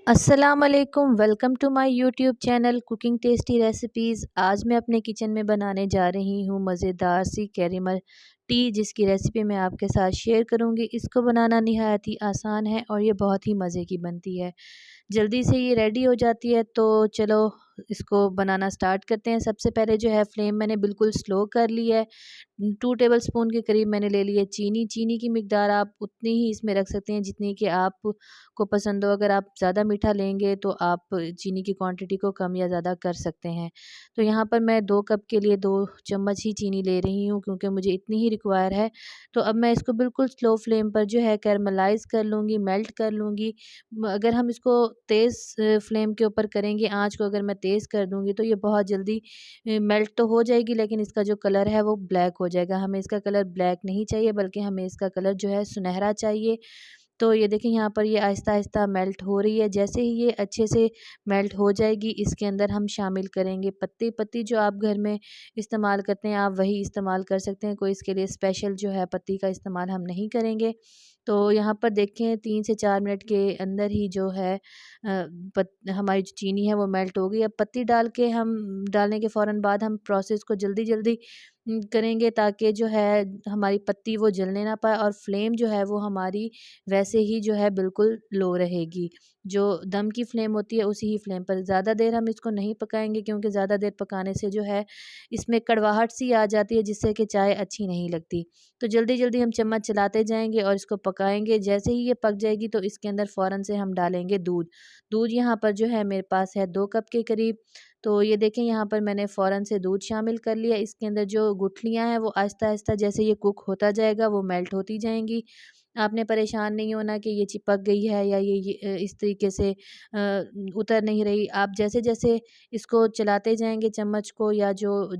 अस्सलाम वालेकुम, welcome to my YouTube channel cooking tasty recipes. आज मैं अपने किचन में बनाने जा रही हूँ मज़ेदार सी कैरेमल टी, जिसकी रेसिपी मैं आपके साथ शेयर करूँगी। इसको बनाना निहायत ही आसान है और ये बहुत ही मज़े की बनती है। जल्दी से ये रेडी हो जाती है, तो चलो इसको बनाना स्टार्ट करते हैं। सबसे पहले जो है फ्लेम मैंने बिल्कुल स्लो कर ली है। 2 टेबलस्पून के करीब मैंने ले ली है चीनी। चीनी की मिकदार आप उतनी ही इसमें रख सकते हैं जितनी कि आपको पसंद हो। अगर आप ज़्यादा मीठा लेंगे तो आप चीनी की क्वांटिटी को कम या ज़्यादा कर सकते हैं। तो यहाँ पर मैं 2 कप के लिए 2 चम्मच ही चीनी ले रही हूँ, क्योंकि मुझे इतनी ही रिक्वायर है। तो अब मैं इसको बिल्कुल स्लो फ्लेम पर जो है कैरमलाइज़ कर लूँगी, मेल्ट कर लूँगी। अगर हम इसको तेज़ फ्लेम के ऊपर करेंगे, आँच को अगर मैं तेज़ कर दूँगी तो ये बहुत जल्दी मेल्ट तो हो जाएगी, लेकिन इसका जो कलर है वो ब्लैक हो जाएगा। हमें इसका कलर ब्लैक नहीं चाहिए, बल्कि हमें इसका कलर जो है सुनहरा चाहिए। तो ये देखें, यहाँ पर ये आहिस्ता-आहिस्ता मेल्ट हो रही है। जैसे ही ये अच्छे से मेल्ट हो जाएगी, इसके अंदर हम शामिल करेंगे पत्ती। पत्ती जो आप घर में इस्तेमाल करते हैं, आप वही इस्तेमाल कर सकते हैं। कोई इसके लिए स्पेशल जो है पत्ती का इस्तेमाल हम नहीं करेंगे। तो यहाँ पर देखें 3 से 4 मिनट के अंदर ही जो है हमारी जो चीनी है वो मेल्ट हो गई। अब पत्ती डालने के फ़ौरन बाद हम प्रोसेस को जल्दी-जल्दी करेंगे, ताकि जो है हमारी पत्ती वो जलने ना पाए और फ्लेम जो है वो हमारी वैसे ही जो है बिल्कुल लो रहेगी। जो दम की फ्लेम होती है उसी ही फ्लेम पर ज़्यादा देर हम इसको नहीं पकाएंगे, क्योंकि ज़्यादा देर पकाने से जो है इसमें कड़वाहट सी आ जाती है, जिससे कि चाय अच्छी नहीं लगती। तो जल्दी-जल्दी हम चम्मच चलाते जाएँगे और इसको पकाएँगे। जैसे ही ये पक जाएगी तो इसके अंदर फ़ौरन से हम डालेंगे दूध। दूध यहाँ पर जो है मेरे पास है 2 कप के करीब। तो ये देखें, यहाँ पर मैंने फ़ौरन से दूध शामिल कर लिया। इसके अंदर जो गुठलियाँ हैं वो आहिस्ता-आहिस्ता जैसे ये कुक होता जाएगा वो मेल्ट होती जाएँगी। आपने परेशान नहीं होना कि ये चिपक गई है या इस तरीके से उतर नहीं रही। आप जैसे-जैसे इसको चलाते जाएँगे चम्मच को, या जो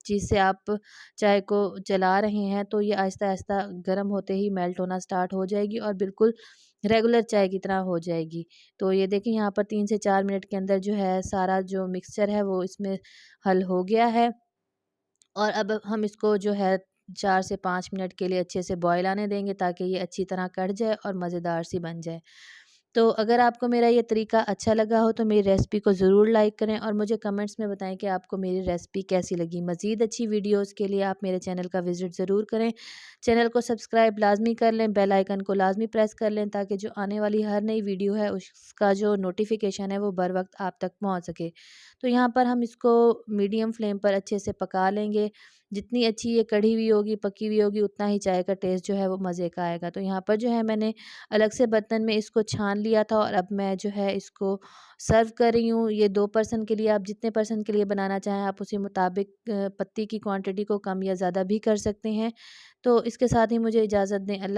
चीज़ से आप चाय को चला रहे हैं, तो ये आहिस्ता-आहिस्ता गर्म होते ही मेल्ट होना स्टार्ट हो जाएगी और बिल्कुल रेगुलर चाय की तरह हो जाएगी। तो ये देखिए, यहाँ पर 3 से 4 मिनट के अंदर जो है सारा जो मिक्सचर है वो इसमें हल हो गया है। और अब हम इसको जो है 4 से 5 मिनट के लिए अच्छे से बॉयल आने देंगे, ताकि ये अच्छी तरह कढ़ जाए और मज़ेदार सी बन जाए। तो अगर आपको मेरा ये तरीका अच्छा लगा हो तो मेरी रेसिपी को ज़रूर लाइक करें और मुझे कमेंट्स में बताएं कि आपको मेरी रेसिपी कैसी लगी। मज़ीद अच्छी वीडियोस के लिए आप मेरे चैनल का विज़िट ज़रूर करें। चैनल को सब्सक्राइब लाजमी कर लें, बेल आइकन को लाजमी प्रेस कर लें, ताकि जो आने वाली हर नई वीडियो है उसका जो नोटिफिकेशन है वो बर वक्त आप तक पहुँच सके। तो यहाँ पर हम इसको मीडियम फ्लेम पर अच्छे से पका लेंगे। जितनी अच्छी ये कढ़ी हुई होगी, पकी हुई होगी, उतना ही चाय का टेस्ट जो है वो मज़े का आएगा। तो यहाँ पर जो है मैंने अलग से बर्तन में इसको छान लिया था और अब मैं जो है इसको सर्व कर रही हूँ। ये 2 पर्सन के लिए, आप जितने पर्सन के लिए बनाना चाहें आप उसी मुताबिक पत्ती की क्वांटिटी को कम या ज़्यादा भी कर सकते हैं। तो इसके साथ ही मुझे इजाज़त दें। अल्लाह